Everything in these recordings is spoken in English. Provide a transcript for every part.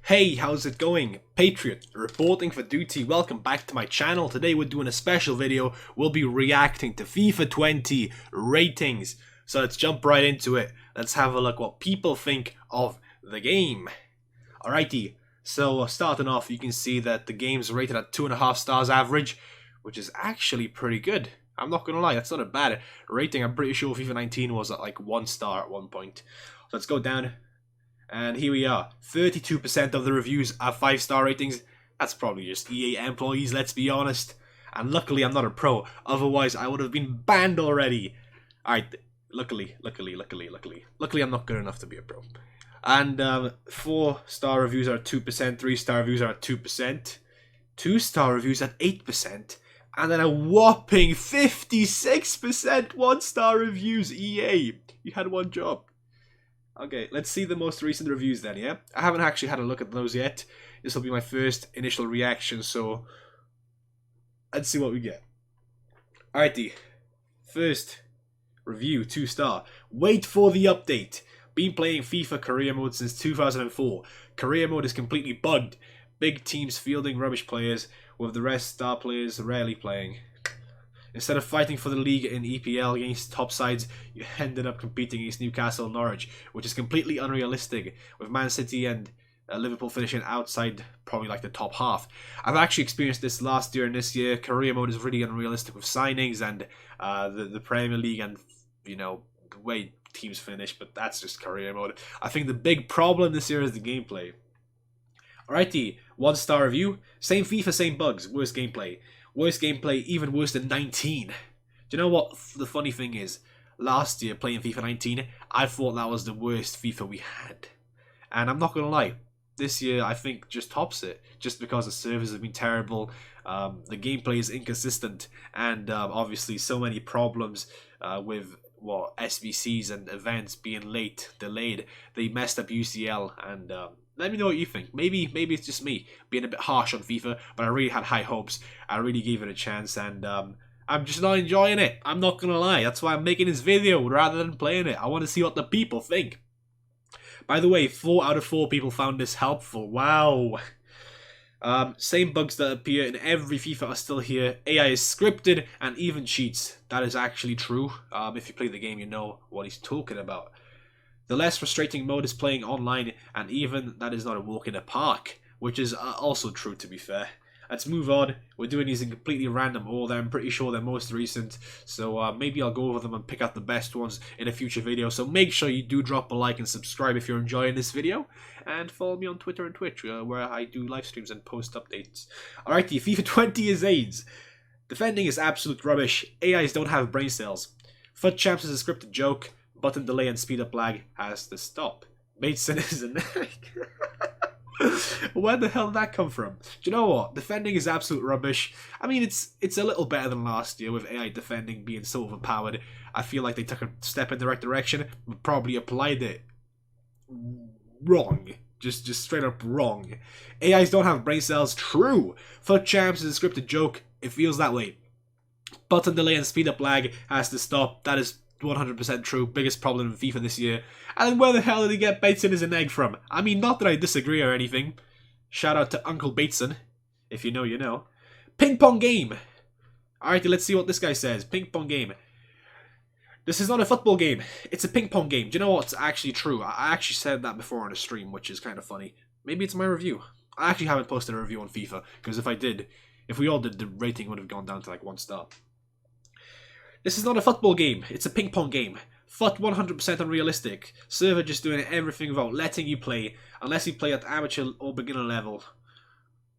Hey, how's it going? Patriot, reporting for duty. Welcome back to my channel. Today we're doing a special video. We'll be reacting to FIFA 20 ratings. So let's jump right into it. Let's have a look what people think of the game. Alrighty, so starting off, you can see that the game's rated at 2.5 stars average, which is actually pretty good. I'm not gonna lie, that's not a bad rating. I'm pretty sure FIFA 19 was at like 1 star at one point. So let's go down. And here we are. 32% of the reviews are 5-star ratings. That's probably just EA employees, let's be honest. And luckily I'm not a pro. Otherwise I would have been banned already. Alright, luckily I'm not good enough to be a pro. And 4-star reviews are at 2%, 3-star reviews are at 2%, 2-star reviews at 8%, and then a whopping 56% 1-star reviews. EA, you had one job. Okay, let's see the most recent reviews then, yeah? I haven't actually had a look at those yet. This will be my first initial reaction, so let's see what we get. Alrighty, first review, 2-star. Wait for the update. Been playing FIFA career mode since 2004. Career mode is completely bugged. Big teams fielding rubbish players, with the rest star players rarely playing. Instead of fighting for the league in EPL against top sides, you ended up competing against Newcastle and Norwich, which is completely unrealistic, with Man City and Liverpool finishing outside probably like the top half. I've actually experienced this last year and this year. Career mode is really unrealistic with signings and the Premier League and, you know, the way teams finish, but that's just career mode. I think the big problem this year is the gameplay. Alrighty, 1-star review. Same FIFA, same bugs, worst gameplay. Worst gameplay, even worse than 19. Do you know what the funny thing is? Last year, playing FIFA 19, I thought that was the worst FIFA we had. And I'm not going to lie, this year I think just tops it. Just because the servers have been terrible, the gameplay is inconsistent, and obviously so many problems with SBCs and events being late, delayed. They messed up UCL, and let me know what you think. Maybe it's just me being a bit harsh on FIFA, but I really had high hopes. I really gave it a chance, and I'm just not enjoying it. I'm not gonna lie. That's why I'm making this video rather than playing it. I want to see what the people think. By the way, 4 out of 4 people found this helpful. Wow. Same bugs that appear in every FIFA are still here. AI is scripted and even cheats. That is actually true. If you play the game, you know what he's talking about. The less frustrating mode is playing online, and even that is not a walk in the park, which is also true, to be fair. Let's move on. We're doing these in completely random order. I'm pretty sure they're most recent, so maybe I'll go over them and pick out the best ones in a future video. So make sure you do drop a like and subscribe if you're enjoying this video, and follow me on Twitter and Twitch, where I do live streams and post updates. Alrighty, FIFA 20 is AIDS. Defending is absolute rubbish. AIs don't have brain cells. FUT Champs is a scripted joke. Button delay and speed up lag has to stop. Bateson is an egg. Where the hell did that come from? Do you know what? Defending is absolute rubbish. I mean, it's a little better than last year with AI defending being so overpowered. I feel like they took a step in the right direction, but probably applied it wrong. Just straight up wrong. AIs don't have brain cells. True. FUT Champs is a scripted joke. It feels that way. Button delay and speed up lag has to stop. That is 100% true. Biggest problem in FIFA this year. And then where the hell did he get Bateson as an egg from? I mean, not that I disagree or anything. Shout out to Uncle Bateson. If you know, you know. Ping pong game. Alright, let's see what this guy says. Ping pong game. This is not a football game. It's a ping pong game. Do you know what's actually true? I actually said that before on a stream, which is kind of funny. Maybe it's my review. I actually haven't posted a review on FIFA, because if I did, if we all did, the rating would have gone down to like 1 star. This is not a football game, it's a ping pong game. FUT 100% unrealistic. Server just doing everything without letting you play, unless you play at amateur or beginner level.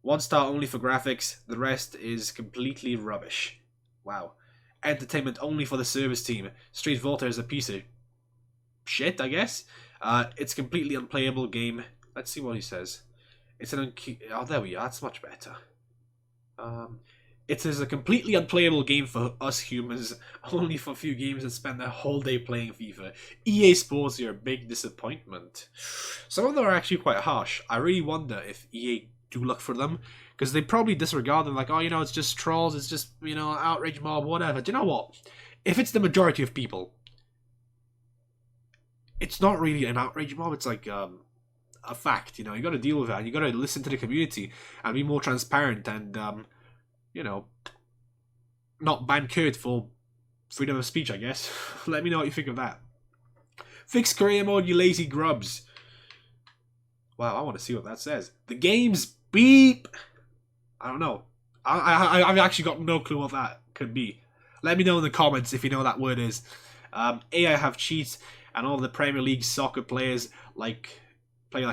1 star only for graphics, the rest is completely rubbish. Wow. Entertainment only for the service team. Street Volta is a piece of shit, I guess. It's completely unplayable game. Let's see what he says. It's an oh, there we are, that's much better. It is a completely unplayable game for us humans, only for a few games that spend their whole day playing FIFA. EA Sports, you're a big disappointment. Some of them are actually quite harsh. I really wonder if EA do look for them, because they probably disregard them, like, oh, you know, it's just trolls, it's just, you know, outrage mob, whatever. Do you know what? If it's the majority of people, it's not really an outrage mob, it's like, a fact. You know, you got to deal with that. You got to listen to the community and be more transparent and you know, not ban Kurt for freedom of speech, I guess. Let me know what you think of that. Fix career mode, you lazy grubs. Wow, I want to see what that says. The game's beep. I don't know. I've actually got no clue what that could be. Let me know in the comments if you know what that word is. AI have cheats, and all the Premier League soccer players play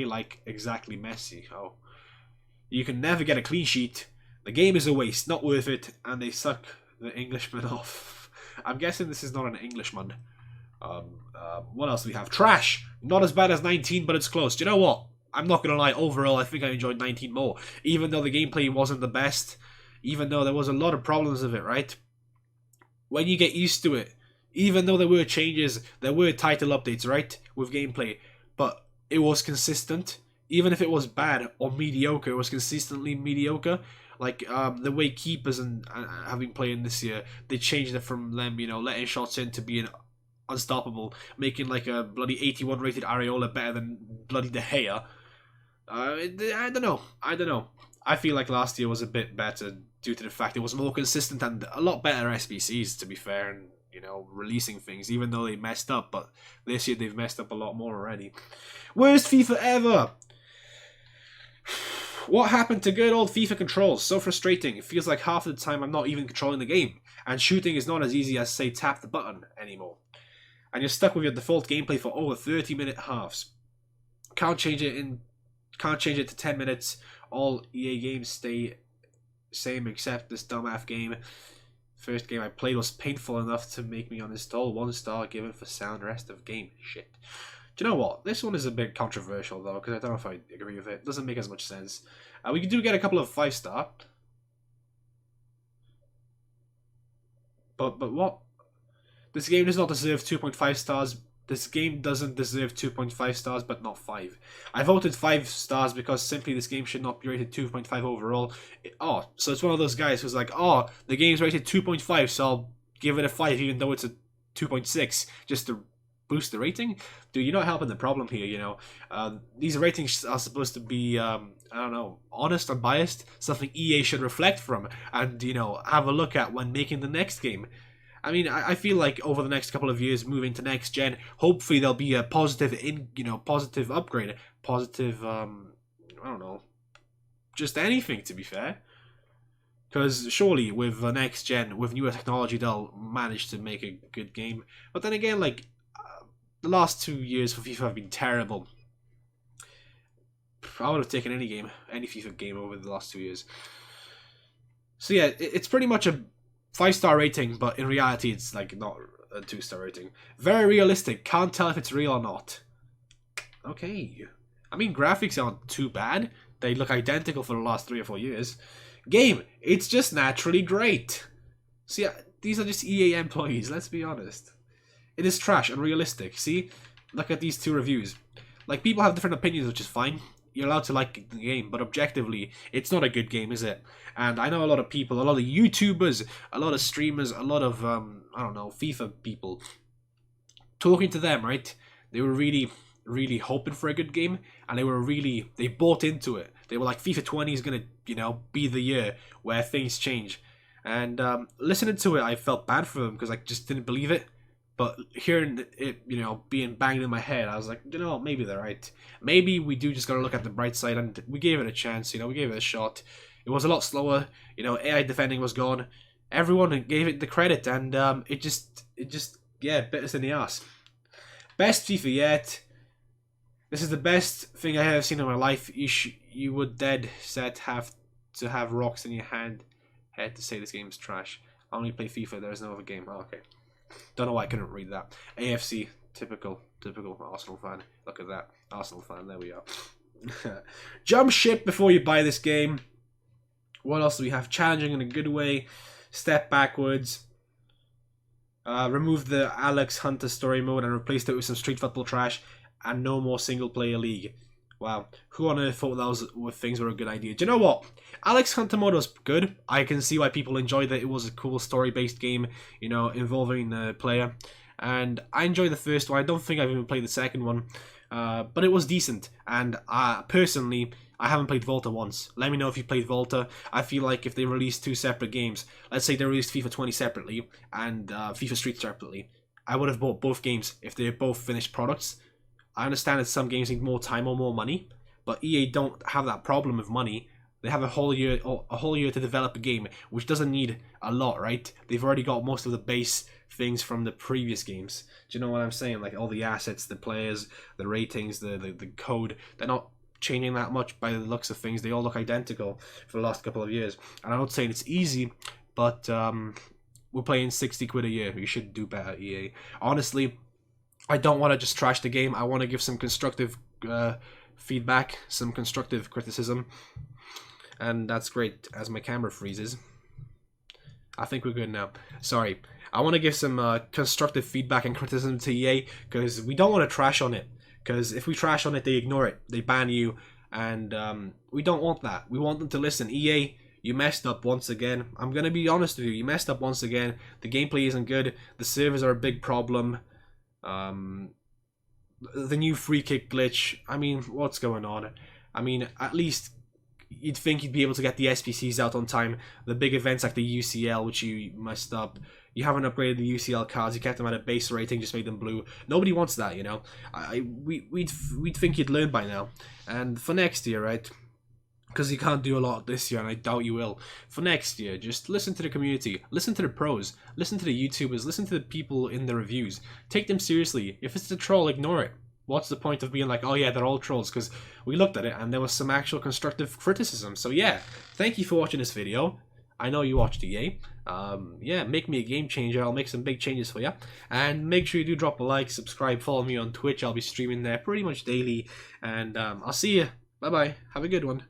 like exactly Messi. Oh, you can never get a clean sheet. The game is a waste, not worth it, and they suck the Englishman off. I'm guessing this is not an Englishman. What else do we have? Trash! Not as bad as 19, but it's close. Do you know what? I'm not gonna lie, overall I think I enjoyed 19 more. Even though the gameplay wasn't the best, even though there was a lot of problems with it, right? When you get used to it, even though there were changes, there were title updates, right? With gameplay, but it was consistent. Even if it was bad or mediocre, it was consistently mediocre. Like the way keepers have been playing this year, they changed it from them, you know, letting shots in to being unstoppable, making like a bloody 81 rated Areola better than bloody De Gea. I don't know. I feel like last year was a bit better due to the fact it was more consistent and a lot better SBCs, to be fair, and you know, releasing things, even though they messed up. But this year they've messed up a lot more already. Worst FIFA ever. What happened to good old FIFA controls? So frustrating. It feels like half of the time I'm not even controlling the game, and shooting is not as easy as, say, tap the button anymore. And you're stuck with your default gameplay for over 30-minute halves. Can't change it to 10 minutes. All EA games stay same except this dumb ass game. First game I played was painful enough to make me uninstall. 1 star given for sound rest of game. Shit. Do you know what? This one is a bit controversial though, because I don't know if I agree with it. It doesn't make as much sense. We do get a couple of 5-star. But what? This game does not deserve 2.5 stars. This game doesn't deserve 2.5 stars, but not 5. I voted 5 stars because simply this game should not be rated 2.5 overall. So it's one of those guys who's like, oh, the game's rated 2.5, so I'll give it a 5 even though it's a 2.6, just to boost the rating? Dude, you're not helping the problem here, you know. These ratings are supposed to be, I don't know, honest, unbiased, something EA should reflect from and, you know, have a look at when making the next game. I mean, I feel like over the next couple of years, moving to next gen, hopefully there'll be a positive upgrade, positive, I don't know, just anything, to be fair. Because surely with the next gen, with newer technology, they'll manage to make a good game. But then again, like, the last 2 years for FIFA have been terrible. I would have taken any FIFA game over the last 2 years. So yeah, it's pretty much a 5-star rating, but in reality it's like not a 2-star rating. Very realistic, can't tell if it's real or not. Okay. I mean, graphics aren't too bad. They look identical for the last 3 or 4 years. Game, it's just naturally great. See, these are just EA employees, let's be honest. It is trash, unrealistic. See? Look at these 2 reviews. Like, people have different opinions, which is fine. You're allowed to like the game, but objectively, it's not a good game, is it? And I know a lot of people, a lot of YouTubers, a lot of streamers, a lot of, I don't know, FIFA people. Talking to them, right? They were really, really hoping for a good game, and they bought into it. They were like, FIFA 20 is going to, you know, be the year where things change. And listening to it, I felt bad for them because I just didn't believe it. But hearing it, you know, being banged in my head, I was like, you know, maybe they're right. Maybe we do just gotta look at the bright side, and we gave it a chance, you know, we gave it a shot. It was a lot slower, you know, AI defending was gone. Everyone gave it the credit, and it just, yeah, bit us in the ass. Best FIFA yet. This is the best thing I have seen in my life. You would dead set have to have rocks in your hand to say this game's trash. I only play FIFA, there is no other game. Oh, okay. Don't know why I couldn't read that. AFC, typical Arsenal fan. Look at that. Arsenal fan, there we are. Jump ship before you buy this game. What else do we have? Challenging in a good way. Step backwards. Remove the Alex Hunter story mode and replaced it with some street football trash. And no more single player league. Wow. Who on earth thought things were a good idea? Do you know what? Alex Hunter mode was good. I can see why people enjoyed that. It was a cool story-based game, you know, involving the player. And I enjoyed the first one. I don't think I've even played the second one. but it was decent. And personally, I haven't played Volta once. Let me know if you played Volta. I feel like if they released two separate games, let's say they released FIFA 20 separately and FIFA Street separately, I would have bought both games if they're both finished products. I understand that some games need more time or more money, but EA don't have that problem of money. They have a whole year to develop a game, which doesn't need a lot, right? They've already got most of the base things from the previous games. Do you know what I'm saying? Like all the assets, the players, the ratings, the code. They're not changing that much by the looks of things. They all look identical for the last couple of years. And I'm not saying it's easy, but we're paying 60 quid a year. You should do better, EA. Honestly, I don't want to just trash the game. I want to give some constructive feedback, some constructive criticism. And that's great as my camera freezes. I think we're good now. Sorry. I want to give some constructive feedback and criticism to EA because we don't want to trash on it. Because if we trash on it, they ignore it. They ban you. And we don't want that. We want them to listen. EA, you messed up once again. I'm going to be honest with you. You messed up once again. The gameplay isn't good. The servers are a big problem. The new free kick glitch. I mean, what's going on? I mean, at least you'd think you'd be able to get the SPCs out on time. The big events like the UCL, which you messed up. You haven't upgraded the UCL cards. You kept them at a base rating, just made them blue. Nobody wants that, you know. We'd think you'd learn by now. And for next year, right? Because you can't do a lot this year, and I doubt you will. For next year, just listen to the community. Listen to the pros. Listen to the YouTubers. Listen to the people in the reviews. Take them seriously. If it's a troll, ignore it. What's the point of being like, oh yeah, they're all trolls? Because we looked at it and there was some actual constructive criticism. So yeah, thank you for watching this video. I know you watched EA. Yeah, make me a game changer. I'll make some big changes for you. And make sure you do drop a like, subscribe, follow me on Twitch. I'll be streaming there pretty much daily. And I'll see you. Bye-bye. Have a good one.